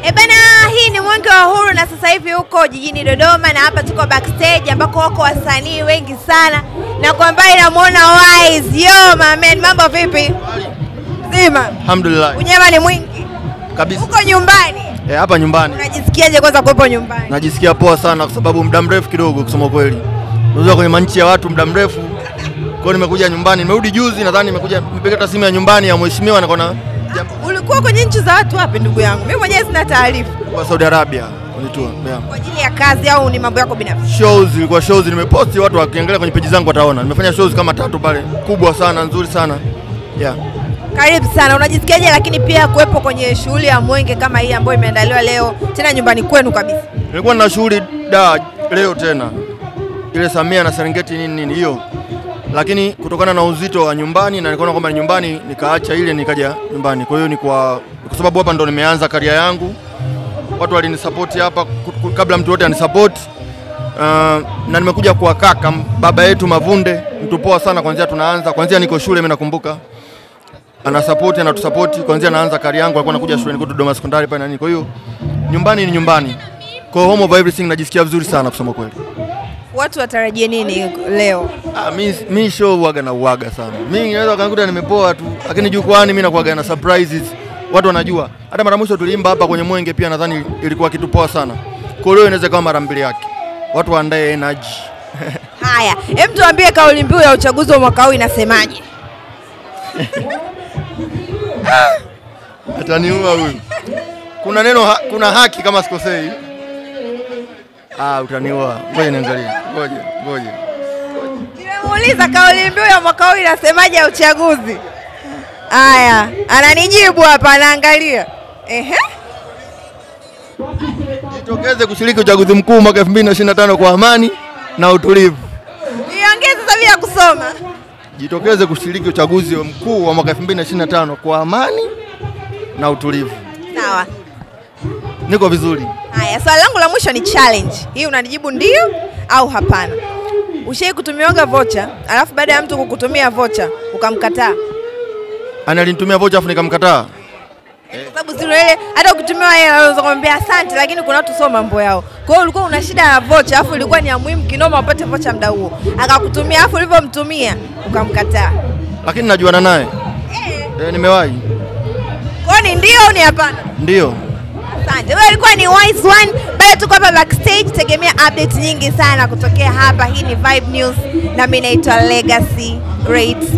Bana, hii ni Mwenge wa Uhuru na sasa hivi huko jijini Dodoma, na hapa tuko backstage ambako wako wasanii wengi sana, na kwa mbali namuona Wise. Yo my man, mambo vipi? Zima. Alhamdulillah. Unyama ni mwingi Kabisa. Uko nyumbani? Hapa nyumbani. Unajisikiaje kwanza kuwepo nyumbani? Najisikia poa sana kwa sababu muda mrefu kidogo kusema kweli. Nimekuja kwenye manchi ya watu muda mrefu. Kwa hiyo nimekuja nyumbani. Nimerudi juzi, nadhani nimepeleka simu ya nyumbani ya mheshimiwa na kona. Ulikuwa kwenye nchi za watu wapi ndugu yangu? Mimi mwenyewe sina taarifa. Kwa Saudi Arabia kwenye tour. Kwa ajili ya kazi au ni mambo yako binafsi? Shows nimeposti, watu wakiangalia kwenye page zangu wataona. Nimefanya shows kama 3 pale. Kubwa sana, nzuri sana. Yeah. Karibu sana. Unajisikiaje lakini pia kuwepo kwenye shughuli ya Mwenge kama hii ambayo imeandaliwa leo tena nyumbani kwenu kabisa? Nilikuwa na shughuli leo tena. Ile Samia na Serengeti nini hiyo. Lakini kutokana na uzito wa nyumbani na nikaona kwamba nyumbani nikaacha ile nikaja nyumbani. Kwa hiyo ni kwa sababu hapa ndo nimeanza career yangu. Watu walinisupport hapa kabla mtu wote anisupport. Na nimekuja kwa kaka baba yetu Mavunde, mtu poa sana kuanzia niko shule mimi nakumbuka. Ana support na tusupport kuanzia naanza career yangu, alikuwa anakuja shule niko Dodoma Secondary pale nani. Kwa hiyo nyumbani ni nyumbani. Kwa home of everything najisikia vizuri sana kusema kweli. Watu watarajie nini leo? Mimi show huaga na uaga sana. Mimi naweza kanikuta nimepoa tu, lakini jukwani mimi nakuaga na surprises. Watu wanajua. Hata mara mwisho tuliimba hapa kwenye Mwenge pia nadhani ilikuwa kitu poa sana. Kwa leo inaweza kama mara mbili yake. Watu waandae energy. Haya, hem tuambie kauli mbiu ya uchaguzi wa mwaka huu inasemaje? Ataniua huyu. Kuna haki kama sikosei. Utaniua. Ngoja niangalie. Ngoja. Nimemuuliza kauli mbiu ya mwaka huu inasemaje ya uchaguzi. Haya, ananijibu hapa anaangalia. Jitokeze kushiriki uchaguzi mkuu mwaka 2025 kwa amani na utulivu. Niongeze tabia ya kusoma. Jitokeze kushiriki uchaguzi mkuu wa mwaka 2025 kwa amani na utulivu. Sawa. Niko vizuri. Haya, swali langu la mwisho ni challenge. Hii unanijibu ndio au hapana. Ushai kutumiaga voucher, alafu baada ya mtu kukutumia voucher ukamkataa? Analinitumia voucher afu nikamkataa. Kwa sababu zile ile hata ukitumia yeye anaweza kumwambia asante, lakini kuna watu sio mambo yao. Kwa hiyo ulikuwa una shida ya voucher, alafu ilikuwa ni ya muhimu kinoma upate voucher muda huo. Akakutumia alafu ulivyomtumia ukamkataa. Lakini najuana naye. Nimewahi. Kwa ni ndio au ni hapana? Ndio. Asante. Wewe ilikuwa ni Wise One. Bado tuko hapa backstage, tegemea updates nyingi sana kutokea hapa. Hii ni Vibe News na mimi naitwa Legacy Rates.